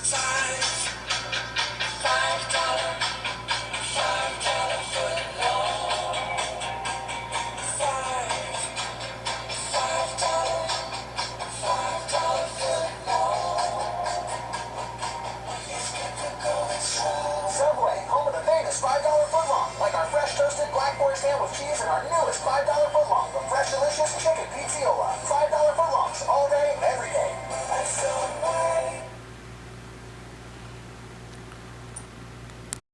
$5, $5 foot long. $5 foot long. It's good to go and strong. Subway, home of the famous $5 footlong, like our fresh toasted black forest ham with cheese and our newest $5